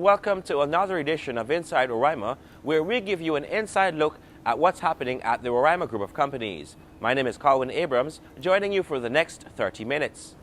welcome to another edition of Inside Roraima, where we give you an inside look at what's happening at the Roraima Group of Companies. My name is Colwyn Abrams, joining you for the next 30 minutes.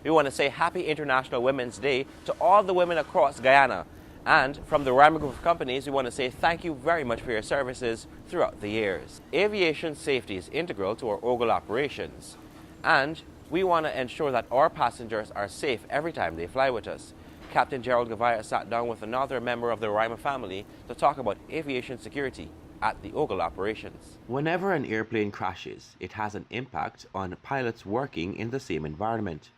We want to say Happy International Women's Day to all the women across Guyana. And from the Roraima Group of Companies, we want to say thank you very much for your services throughout the years. Aviation safety is integral to our Ogle operations, and we want to ensure that our passengers are safe every time they fly with us. Captain Gerald Gavaya sat down with another member of the Roraima family to talk about aviation security at the Ogle operations. Whenever an airplane crashes, it has an impact on pilots working in the same environment.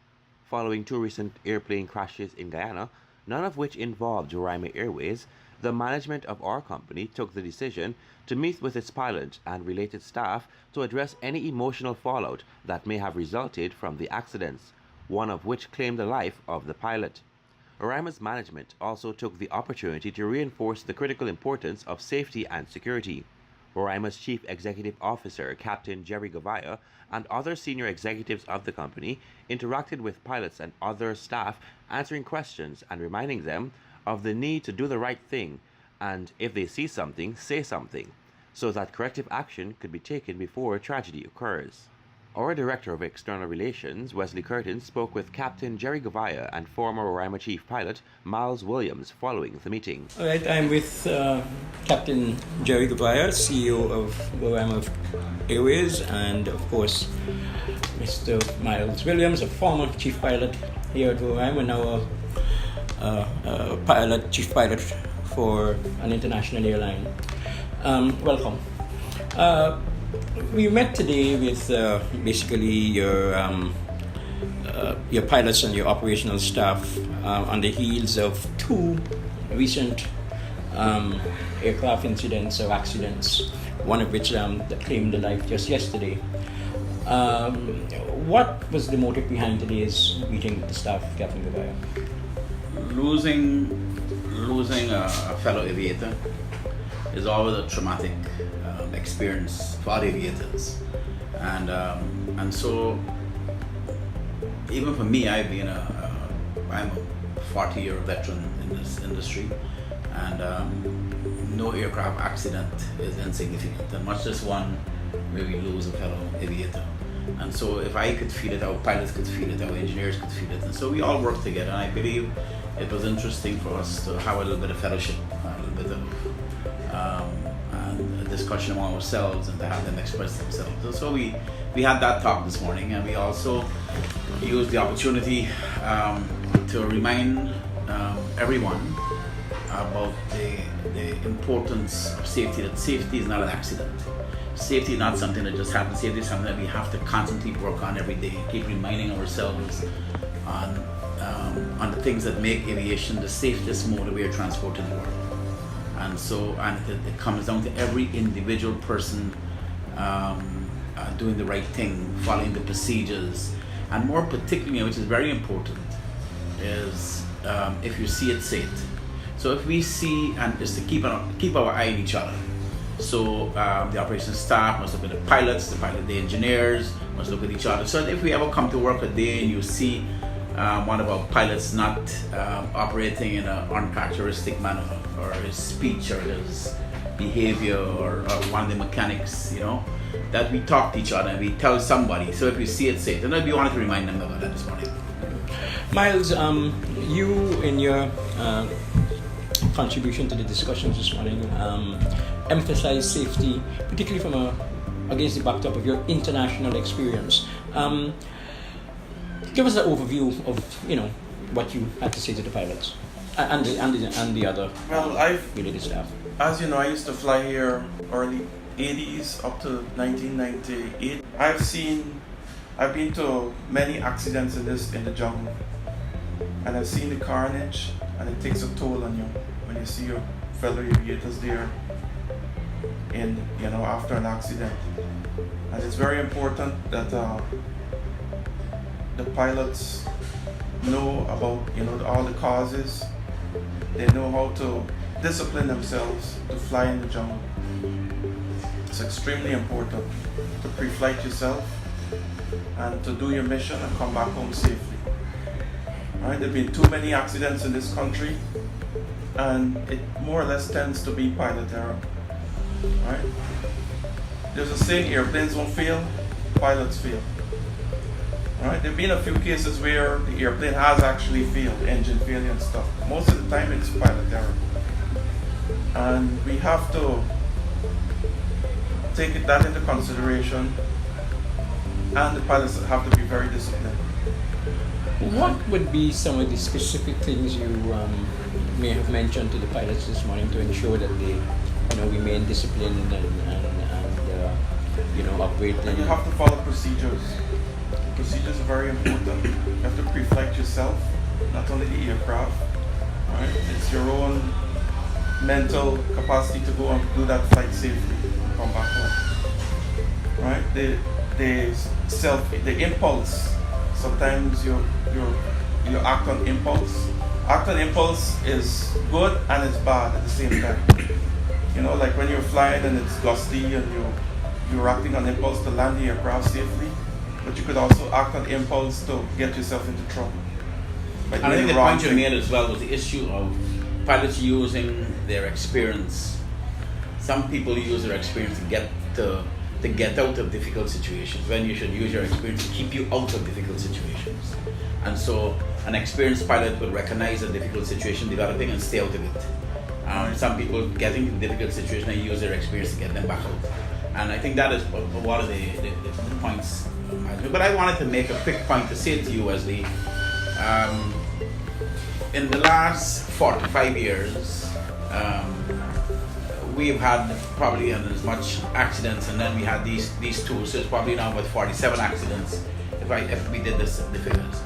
Following two recent airplane crashes in Guyana, none of which involved Roraima Airways, the management of our company took the decision to meet with its pilot and related staff to address any emotional fallout that may have resulted from the accidents, one of which claimed the life of the pilot. Roraima's management also took the opportunity to reinforce the critical importance of safety and security. Roraima's Chief Executive Officer, Captain Jerry Gavaya, and other senior executives of the company interacted with pilots and other staff, answering questions and reminding them of the need to do the right thing, and if they see something, say something, so that corrective action could be taken before tragedy occurs. Our Director of External Relations, Wesley Curtin, spoke with Captain Jerry Gavaya and former Roraima Chief Pilot Miles Williams following the meeting. All right, I'm with Captain Jerry Gavaya, CEO of Roraima Airways, and of course Mr. Miles Williams, a former Chief Pilot here at Roraima, now a Chief Pilot for an international airline. Welcome. We met today with basically your pilots and your operational staff on the heels of two recent aircraft incidents or accidents, one of which that claimed the life just yesterday. What was the motive behind today's meeting with the staff, Captain Gavaya? Losing a fellow aviator is always a traumatic experience for aviators, and so even for me, I'm a 40-year veteran in this industry, and no aircraft accident is insignificant, and much as one where we lose a fellow aviator. And so if I could feel it, our pilots could feel it, our engineers could feel it, and so we all work together. And I believe it was interesting for us to have a little bit of fellowship, a little bit of and a discussion among ourselves, and to have them express themselves. And so we had that talk this morning, and we also used the opportunity to remind everyone about the importance of safety, that safety is not an accident. Safety is not something that just happens. Safety is something that we have to constantly work on every day, keep reminding ourselves on the things that make aviation the safest mode of air transport in the world. And so, it comes down to every individual person doing the right thing, following the procedures, and more particularly, which is very important, is if you see it, say it. So if we see, and is to keep our eye on each other. So the operations staff must look at the pilots, the engineers must look at each other. So if we ever come to work a day and you see one of our pilots not operating in an uncharacteristic manner, or his speech or his behavior, or one of the mechanics, that we talk to each other and we tell somebody. So if you see it, say it. And we wanted to remind them about that this morning. Miles, you in your contribution to the discussions this morning emphasize safety, particularly from against the backdrop of your international experience. Give us an overview of what you had to say to the pilots and the other related staff. As you know, I used to fly here early 80s up to 1998. I've been to many accidents in the jungle, and I've seen the carnage, and it takes a toll on you when you see your fellow aviators there after an accident. And it's very important that the pilots know about all the causes. They know how to discipline themselves to fly in the jungle. It's extremely important to pre-flight yourself and to do your mission and come back home safely. Right? There have been too many accidents in this country, and it more or less tends to be pilot error. Right? There's a saying: airplanes won't fail, pilots fail. Right? There've been a few cases where the airplane has actually failed, engine failure and stuff. Most of the time, it's pilot error, and we have to take that into consideration. And the pilots have to be very disciplined. What would be some of the specific things you may have mentioned to the pilots this morning to ensure that they, remain disciplined and operate? And you have to follow procedures. Procedures are very important. You have to pre-flight yourself, not only the aircraft. Right? It's your own mental capacity to go and do that flight safely and come back home. Right? The impulse. Sometimes you act on impulse. Act on impulse is good and it's bad at the same time. Like when you're flying and it's gusty and you're acting on impulse to land the aircraft safely, but you could also act on impulse to get yourself into trouble. And I think the point you made as well was the issue of pilots using their experience. Some people use their experience to get out of difficult situations, when you should use your experience to keep you out of difficult situations. And so an experienced pilot will recognize a difficult situation developing and stay out of it. Some people get into difficult situations and use their experience to get them back out. And I think that is one of the points. But I wanted to make a quick point to say to you, Wesley, in the last 45 years, we've had probably as much accidents, and then we had these two, so it's probably now about 47 accidents if we did the figures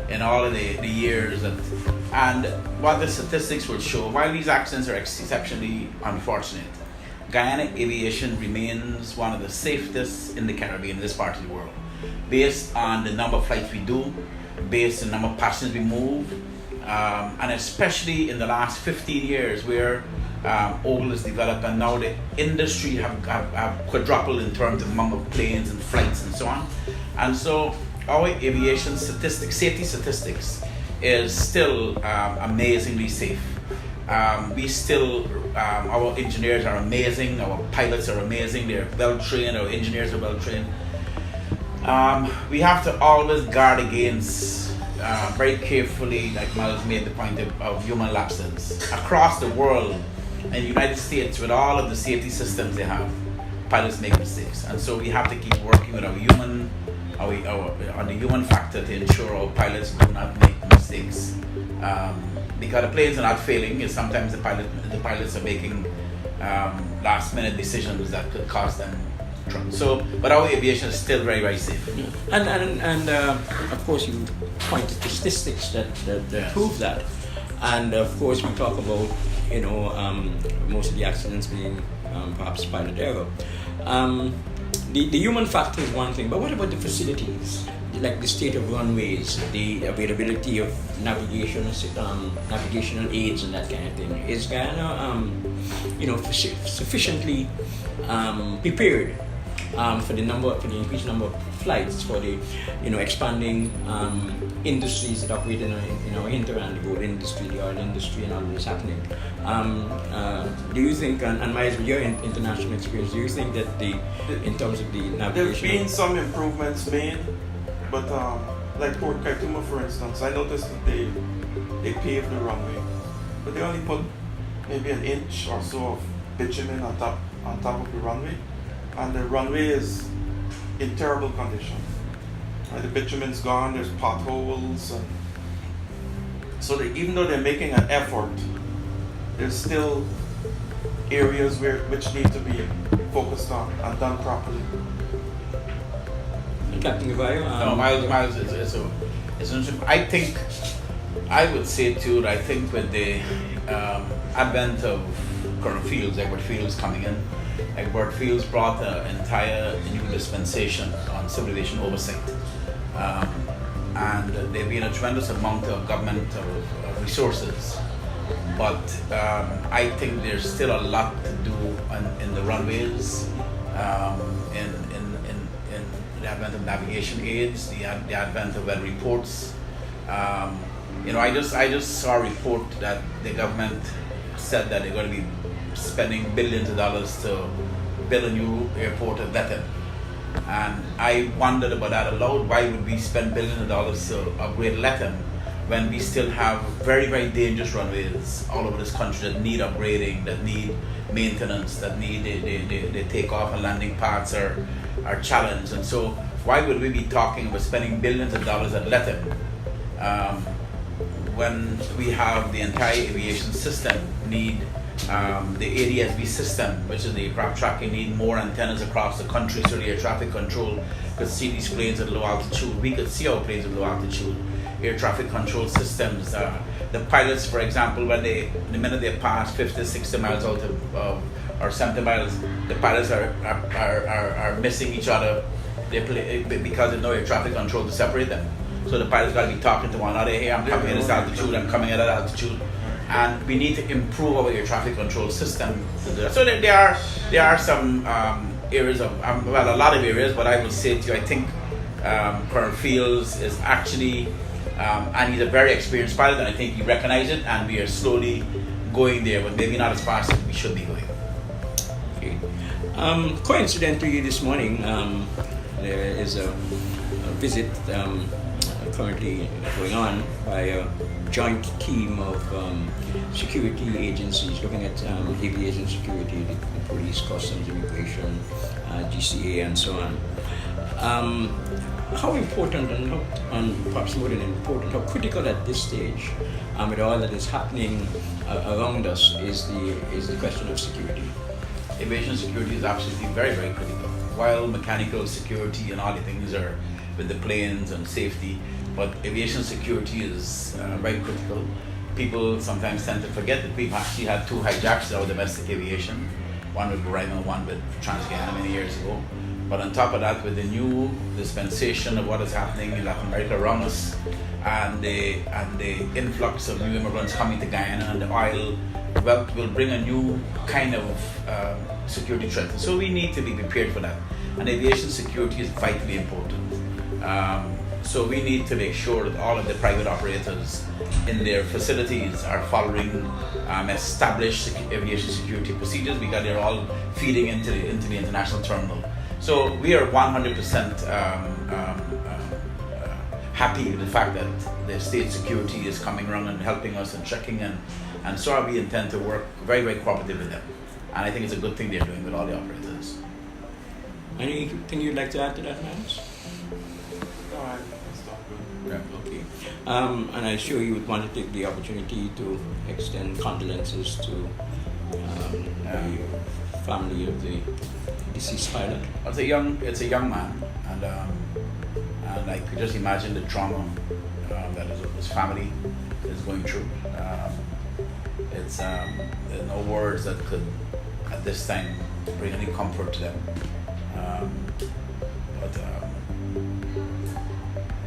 in all of the years. And what the statistics would show, while these accidents are exceptionally unfortunate, Guyana aviation remains one of the safest in the Caribbean, in this part of the world, based on the number of flights we do, based on the number of passengers we move, and especially in the last 15 years where Oval has developed, and now the industry have quadrupled in terms of number of planes and flights and so on. And so our aviation safety statistics is still amazingly safe. Our engineers are amazing, our pilots are amazing, they're well trained, our engineers are well trained. We have to always guard against very carefully, like Miles made the point of human lapses. Across the world, in the United States, with all of the safety systems they have, pilots make mistakes. And so we have to keep working with on the human factor to ensure our pilots do not make mistakes. Because the planes are not failing, and sometimes the pilots are making last minute decisions that could cost them trouble. So, but our aviation is still very, very safe. Yeah. And of course you pointed to statistics that prove that. And of course we talk about most of the accidents being perhaps pilot error. The human factor is one thing, but what about the facilities? Like the state of runways, the availability of navigational aids and that kind of thing. Is Guyana, sufficiently prepared for the increased number of flights, for the expanding industries that operate in our hinterland, the gold industry, the oil industry, and all this happening? Do you think, and Miles, with your international experience, do you think that in terms of the navigation, there's been some improvements made? But like Port Kaituma, for instance, I noticed that they paved the runway, but they only put maybe an inch or so of bitumen on top of the runway, and the runway is in terrible condition. The bitumen's gone. There's potholes, and so even though they're making an effort, there's still areas which need to be focused on and done properly. Captain Gabayo? Miles, it's interesting. I would say too that I think with the advent of Colonel Fields, Edward Fields coming in, Edward Fields brought an entire new dispensation on civil aviation oversight. And there's been a tremendous amount of government resources. But I think there's still a lot to do in the runways, in the advent of navigation aids, the advent of reports. I just saw a report that the government said that they're going to be spending billions of dollars to build a new airport at Lethem. And I wondered about that aloud. Why would we spend billions of dollars to upgrade Lethem when we still have very, very dangerous runways all over this country that need upgrading, that need maintenance, that need the takeoff and landing pads are challenged. And so why would we be talking about spending billions of dollars at Lethem when we have the entire aviation system need the ADSB system, which is the aircraft tracking, need more antennas across the country so the air traffic control could see these planes at low altitude. We could see our planes at low altitude. Air traffic control systems. The pilots, for example, when the minute they pass 50, 60 miles out of or 70 miles, the pilots are missing each other because there's no air traffic control to separate them. So the pilots got to be talking to one another. Hey, I'm coming at this altitude. I'm coming at that altitude. And we need to improve our air traffic control system to do that. So there are some areas of, a lot of areas, but I will say to you, I think Colonel Fields is actually, and he's a very experienced pilot, and I think he recognizes it, and we are slowly going there, but maybe not as fast as we should be going. Okay. Coincidentally, this morning, there is a visit currently going on by a joint team of security agencies looking at aviation security, the police, customs, immigration, GCA, and so on. How important and perhaps more than important, how critical at this stage, with all that is happening around us, is the question of security? Aviation security is absolutely very, very critical. While mechanical security and all the things are with the planes and safety, but aviation security is very critical. People sometimes tend to forget that we've actually had 2 hijacks in our domestic aviation, one with Roraima, one with Transguyana many years ago. But on top of that, with the new dispensation of what is happening in Latin America around us, and the influx of new immigrants coming to Guyana, and the oil wealth will bring a new kind of security threat. And so we need to be prepared for that. And aviation security is vitally important. So we need to make sure that all of the private operators in their facilities are following established aviation security procedures, because they're all feeding into the international terminal. So we are 100% happy with the fact that the state security is coming around and helping us and checking, and so we intend to work very, very cooperatively with them. And I think it's a good thing they're doing with all the operators. Anything you'd like to add to that, Miles? No, that's not good. Yeah, okay. And I'm sure you would want to take the opportunity to extend condolences to the family of the deceased pilot. It's a young man, and I could just imagine the trauma that his family is going through. There's no words that could, at this time, bring any comfort to them. But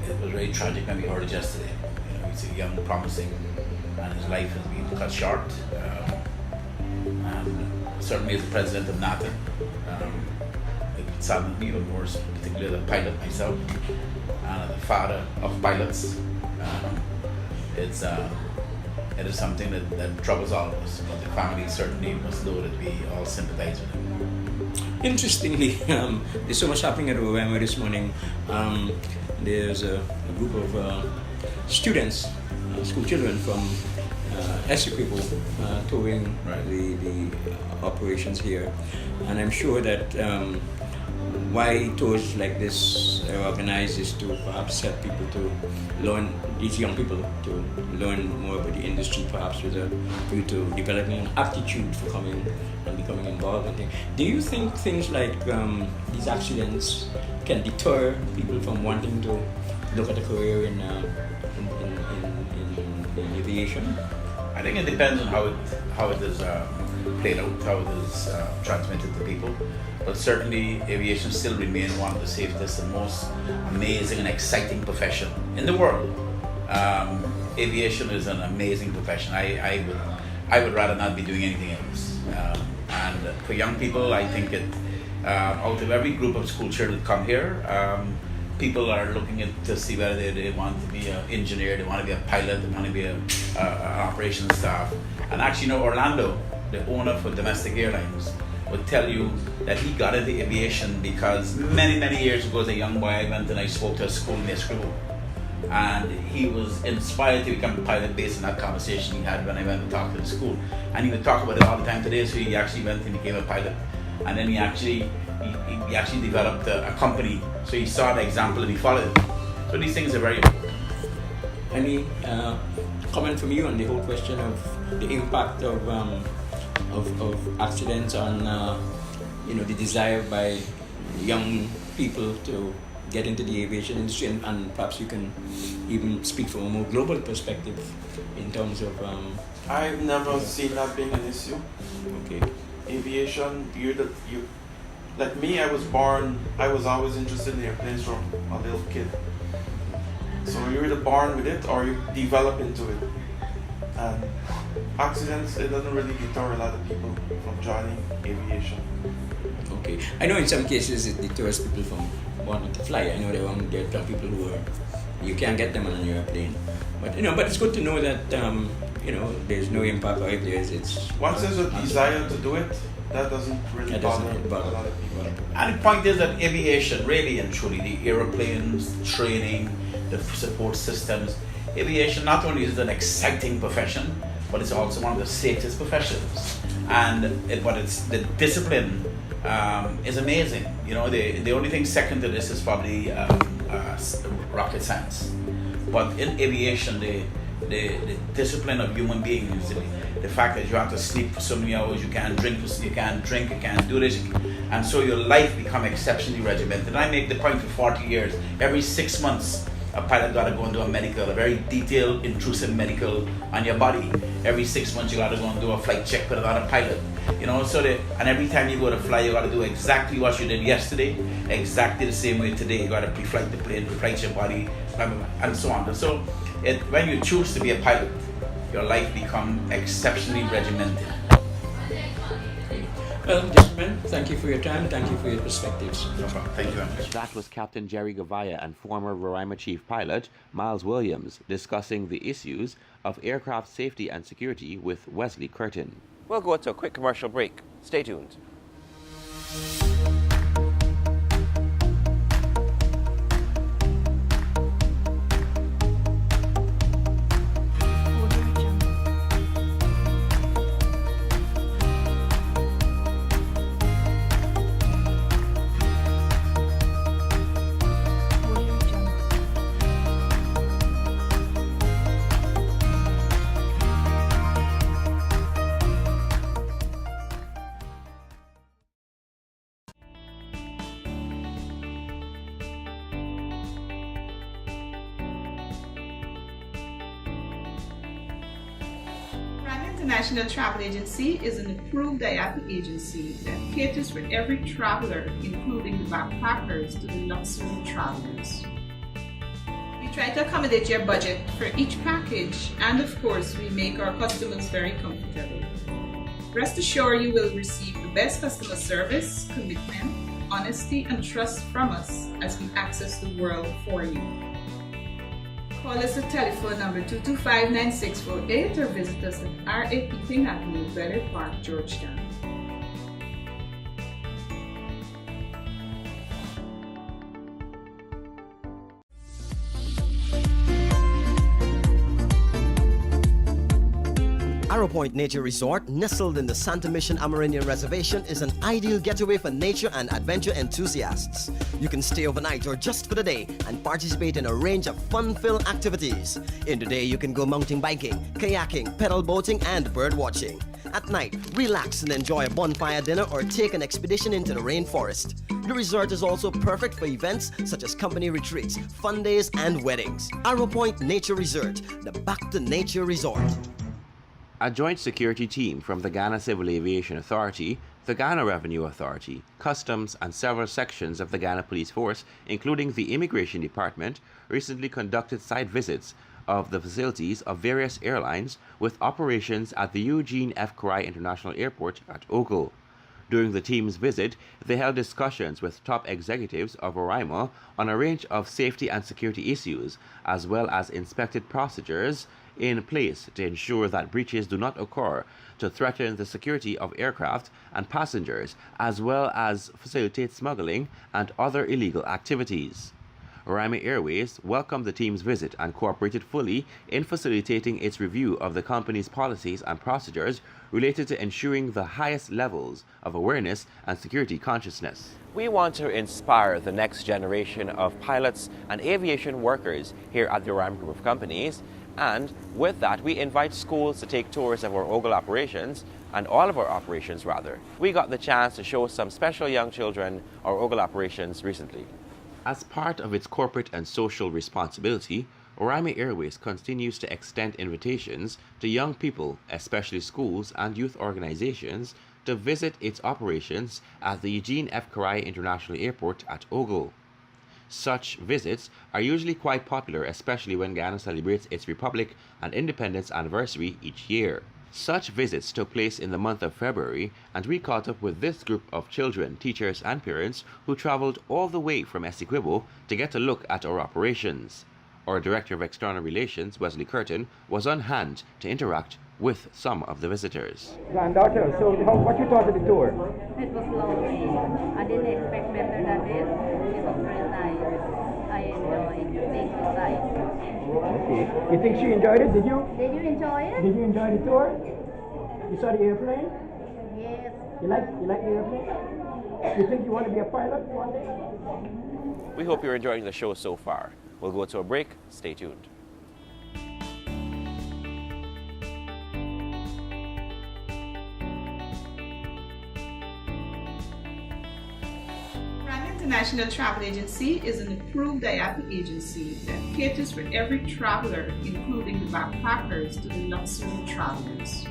it was very tragic when we heard it yesterday. He's a young, promising, and his life has been cut short. And certainly as the president of NATO, it saddened me even more, particularly as a pilot myself, and as a father of pilots. It is something that troubles all of us, but the family certainly must know that we all sympathize with them. Interestingly, there's so much happening at Roraima this morning. There's a group of students, school children from Essequibo touring the operations here, and I'm sure that why tours like this are organized is to perhaps help people to learn, these young people to learn more about the industry, perhaps with a view to developing an aptitude for coming and becoming involved in things. Do you think things like these accidents can deter people from wanting to look at a career in aviation? I think it depends on how it is played out, how it is transmitted to people. But certainly, aviation still remains one of the safest and most amazing and exciting profession in the world. Aviation is an amazing profession. I would rather not be doing anything else. And for young people, I think out of every group of school children that come here, people are looking to see whether they want to be an engineer, they want to be a pilot, they want to be an operations staff. And actually, Orlando, the owner for domestic airlines, would tell you that he got into aviation because many years ago as a young boy I went and I spoke to a school in Escribo, and he was inspired to become a pilot based on that conversation he had when I went to talk to the school, and he would talk about it all the time today. So he actually went and became a pilot, and then he actually developed a company. So he saw the example and he followed it. So these things are very important. Any comment from you on the whole question of the impact of accidents on the desire by young people to get into the aviation industry, and perhaps you can even speak from a more global perspective in terms of I've never seen that being an issue. okay. Aviation, like me, I was always interested in airplanes from a little kid. So you're either born with it or you develop into it. And accidents, it doesn't really deter a lot of people from joining aviation. Okay. I know in some cases it deters people from wanting to fly. I know there are some people who you can't get them on an airplane. But it's good to know that there's no impact, or if there is, it's once there's a desire to do it, that doesn't really bother a lot of people. And the point is that aviation, really and truly, the aeroplanes, training, the support systems, aviation not only is an exciting profession, but it's also one of the safest professions. But it's the discipline is amazing. The only thing second to this is probably rocket science. But in aviation, the discipline of human beings, the fact that you have to sleep for so many hours, you can't drink, you can't do this, and so your life become exceptionally regimented. I make the point for 40 years, every 6 months, a pilot got to go and do a very detailed, intrusive medical on your body. Every 6 months, you got to go and do a flight check with another pilot. And every time you go to fly, you got to do exactly what you did yesterday, exactly the same way today. You got to pre-flight the plane, pre-flight your body, and so on. And so, when you choose to be a pilot, your life becomes exceptionally regimented. Well, gentlemen, thank you for your time. Thank you for your perspectives. No problem. Thank you very much. That was Captain Jerry Gavaya and former Roraima Chief Pilot Miles Williams discussing the issues of aircraft safety and security with Wesley Curtin. We'll go to a quick commercial break. Stay tuned. International Travel Agency is an approved IATA agency that caters for every traveler, including the backpackers to the luxury travelers. We try to accommodate your budget for each package, and of course, we make our customers very comfortable. Rest assured you will receive the best customer service, commitment, honesty, and trust from us as we access the world for you. Call us at telephone number 225-9648 or visit us at R8 Avenue, Bel Park, Georgetown. Arrow Point Nature Resort, nestled in the Santa Mission Amerindian Reservation, is an ideal getaway for nature and adventure enthusiasts. You can stay overnight or just for the day and participate in a range of fun-filled activities. In the day, you can go mountain biking, kayaking, pedal boating, and bird watching. At night, relax and enjoy a bonfire dinner or take an expedition into the rainforest. The resort is also perfect for events such as company retreats, fun days, and weddings. Arrow Point Nature Resort, the Back to Nature Resort. A joint security team from the Ghana Civil Aviation Authority, the Ghana Revenue Authority, Customs, and several sections of the Ghana Police Force, including the Immigration Department, recently conducted site visits of the facilities of various airlines with operations at the Eugene F. Karai International Airport at Ogle. During the team's visit, they held discussions with top executives of Roraima on a range of safety and security issues, as well as inspected procedures in place to ensure that breaches do not occur to threaten the security of aircraft and passengers, as well as facilitate smuggling and other illegal activities. Roraima Airways welcomed the team's visit and cooperated fully in facilitating its review of the company's policies and procedures related to ensuring the highest levels of awareness and security consciousness. We want to inspire the next generation of pilots and aviation workers here at the Roraima Group of Companies, and with that we invite schools to take tours of our OGLE operations, and all of our operations rather. We got the chance to show some special young children our OGLE operations recently. As part of its corporate and social responsibility, Roraima Airways continues to extend invitations to young people, especially schools and youth organizations, to visit its operations at the Eugene F. Karai International Airport at OGLE. Such visits are usually quite popular, especially when Guyana celebrates its Republic and Independence anniversary each year. Such visits took place in the month of February, and we caught up with this group of children, teachers and parents who traveled all the way from Essequibo to get a look at our operations. Our Director of External Relations, Wesley Curtin, was on hand to interact with some of the visitors. Granddaughter, so what you thought of the tour? It was lovely. I didn't expect better than this. It was very nice. I enjoyed being inside. Okay. You think she enjoyed it? Did you? Did you enjoy it? Did you enjoy the tour? You saw the airplane? Yes. You like the airplane? You think you want to be a pilot one day? We hope you're enjoying the show so far. We'll go to a break. Stay tuned. International Travel Agency is an approved IATA agency that caters for every traveler, including the backpackers to the luxury travelers.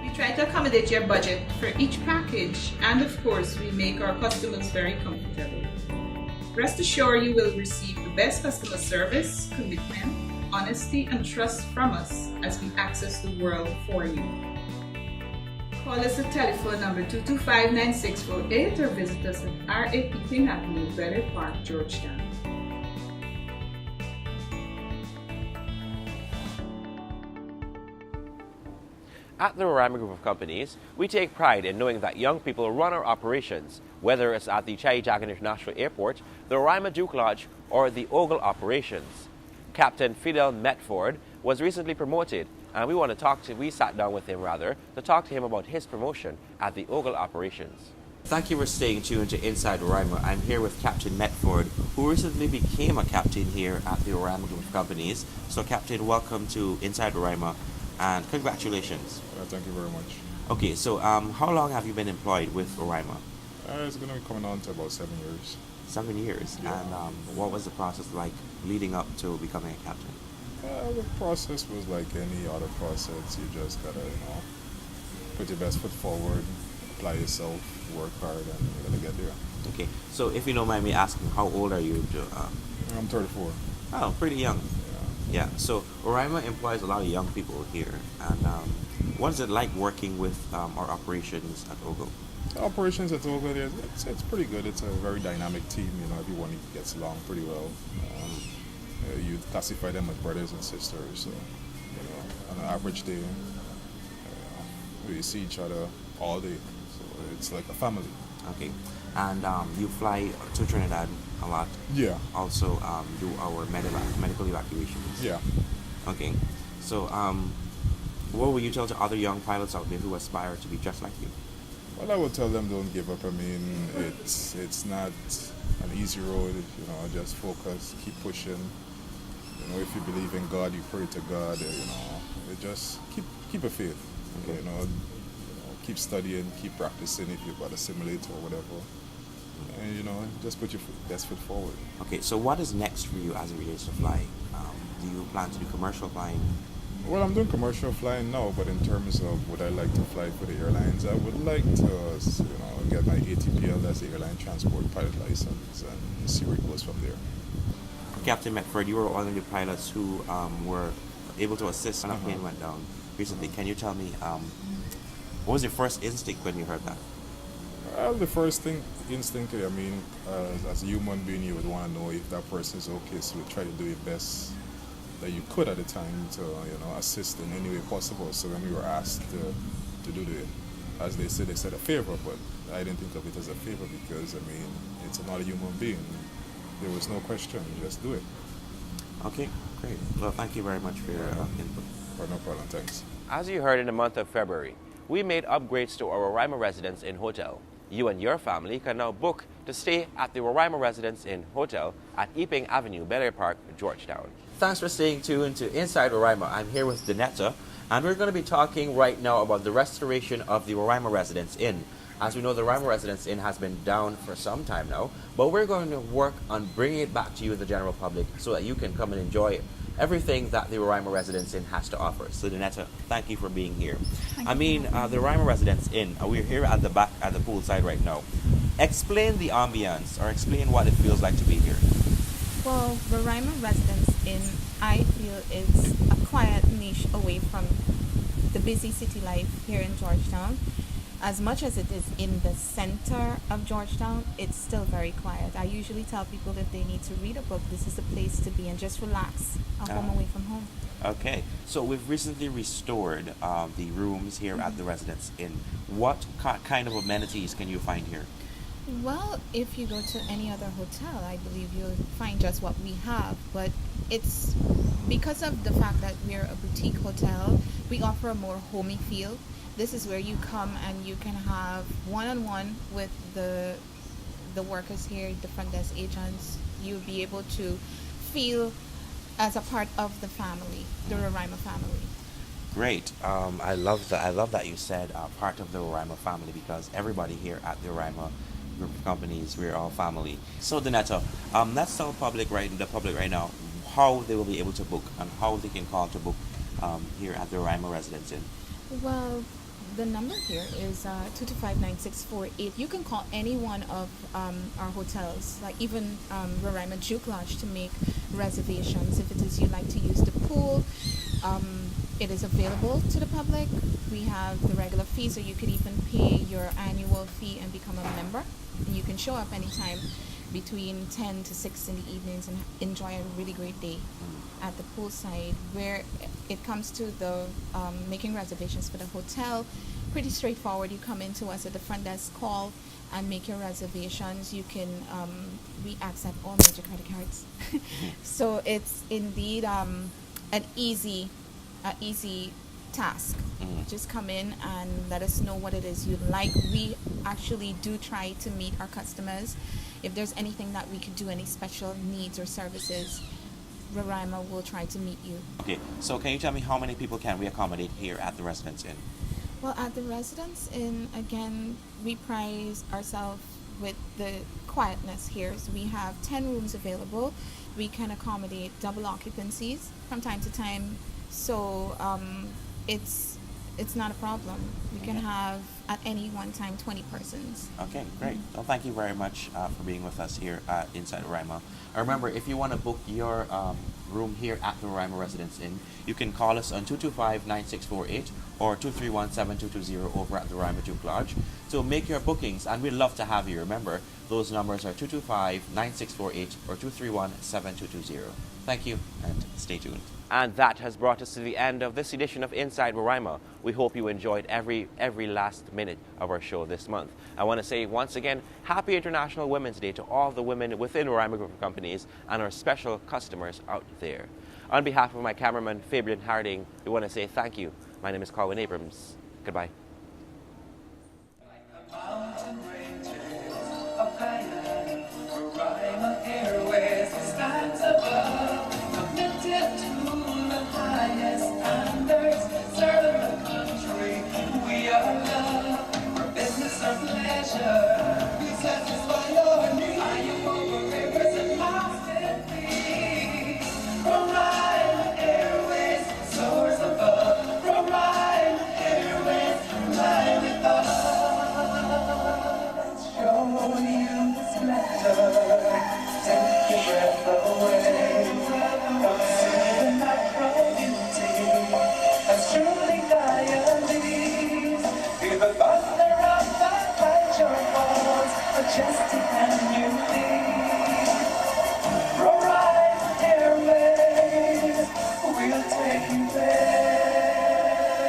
We try to accommodate your budget for each package, and of course, we make our customers very comfortable. Rest assured you will receive the best customer service, commitment, honesty, and trust from us as we access the world for you. Call us at telephone number 225-9648 or visit us at R8 King Avenue, Bel Park, Georgetown. At the Roraima Group of Companies, we take pride in knowing that young people run our operations, whether it's at the Chai-Jagan International Airport, the Roraima Duke Lodge, or the OGLE operations. Captain Fidel Metford was recently promoted, and we sat down with him to talk to him about his promotion at the OGLE operations. Thank you for staying tuned to Inside Roraima. I'm here with Captain Metford, who recently became a captain here at the Roraima Group of Companies. So Captain, welcome to Inside Roraima, and congratulations. Thank you very much. Okay, so how long have you been employed with Roraima? It's going to be coming on to about 7 years. 7 years. Yeah. And what was the process like leading up to becoming a captain? The process was like any other process. You just gotta, put your best foot forward, apply yourself, work hard, and you're gonna get there. Okay, so if you don't mind me asking, how old are you? I'm 34. Oh, pretty young. Yeah. Yeah, so Roraima employs a lot of young people here. And what is it like working with our operations at OGLE? Operations at OGLE, it's pretty good. It's a very dynamic team. Everyone gets along pretty well. You classify them as brothers and sisters. So, on an average day, we see each other all day. So it's like a family. Okay, and you fly to Trinidad a lot. Yeah. Also do our medical evacuations. Yeah. Okay, so what will you tell to other young pilots out there who aspire to be just like you? Well, I would tell them don't give up. I mean, it's not an easy road. Just focus, keep pushing. If you believe in God, you pray to God. Just keep a faith. Okay. Keep studying, keep practicing. If you've got a simulator or whatever, and just put your best foot forward. Okay, so what is next for you as it relates to flying? Do you plan to do commercial flying? Well, I'm doing commercial flying now, but in terms of would I like to fly for the airlines, I would like to, get my ATPL, that's the Airline Transport Pilot License, and see where it goes from there. Captain Metford, you were one of the pilots who were able to assist when a plane went down recently. Can you tell me, what was your first instinct when you heard that? Well, the first instinct, as a human being, you would want to know if that person is okay, so you try to do your best that you could at the time to assist in any way possible. So when we were asked to do the, as they said a favor, but I didn't think of it as a favor because it's another human being. There was no question, just do it. Okay, great. Well, thank you very much for your input. Oh, no problem, thanks. As you heard in the month of February, we made upgrades to our Roraima Residence Inn Hotel. You and your family can now book to stay at the Roraima Residence Inn Hotel at Epping Avenue, Bel Air Park, Georgetown. Thanks for staying tuned to Inside Roraima. I'm here with Danetta, and we're going to be talking right now about the restoration of the Roraima Residence Inn. As we know, the Roraima Residence Inn has been down for some time now, but we're going to work on bringing it back to you, the general public, so that you can come and enjoy everything that the Roraima Residence Inn has to offer. So, Danetta, thank you for being here. The Roraima Residence Inn, we're here at the back, at the poolside right now. Explain the ambience, or explain what it feels like to be here. Well, Roraima Residence Inn, I feel, is a quiet niche away from the busy city life here in Georgetown. As much as it is in the center of Georgetown, it's still very quiet. I usually tell people if they need to read a book, this is a place to be and just relax, a home away from home. Okay, so we've recently restored the rooms here at the Residence Inn. What kind of amenities can you find here? Well, if you go to any other hotel, I believe you'll find just what we have. But it's because of the fact that we're a boutique hotel, we offer a more homey feel. This is where you come and you can have one-on-one with the workers here, the front desk agents. You'll be able to feel as a part of the family, the Roraima family. Great. I love that you said part of the Roraima family, because everybody here at the Roraima group of companies, we're all family. So, Danetta, let's tell the public right now how they will be able to book and how they can call to book here at the Roraima Residence Inn. Well, the number here is 225-9648. You can call any one of our hotels, like even Roraima Juke Lodge, to make reservations. If it is you'd like to use the pool, it is available to the public. We have the regular fee, so you could even pay your annual fee and become a member. And you can show up anytime between 10 to 6 in the evenings and enjoy a really great day at the poolside. Where it comes to the making reservations for the hotel, pretty straightforward. You come into us at the front desk, call and make your reservations. You can we accept all major credit cards. So it's indeed an easy task. Just come in and let us know what it is you'd like. We actually do try to meet our customers. If there's anything that we could do, any special needs or services, Roraima will try to meet you. Okay, so can you tell me how many people can we accommodate here at the Residence Inn? Well, at the Residence Inn, again, we prize ourselves with the quietness here. So we have 10 rooms available. We can accommodate double occupancies from time to time. So it's not a problem. We can have at any one time 20 persons. Okay, great. Well, thank you very much for being with us here at Inside Roraima. Remember, if you want to book your room here at the Roraima Residence Inn, you can call us on 225-9648 or 231-7220 over at the Roraima Juke Lodge. So make your bookings, and we'd love to have you. Remember, those numbers are 225-9648 or 231-7220. Thank you, and stay tuned. And that has brought us to the end of this edition of Inside Roraima. We hope you enjoyed every last minute of our show this month. I want to say once again, Happy International Women's Day to all the women within Roraima Group of Companies and our special customers out there. On behalf of my cameraman, Fabian Harding, we want to say thank you. My name is Colin Abrams. Goodbye. Serving the country, we are love, our business, our pleasure.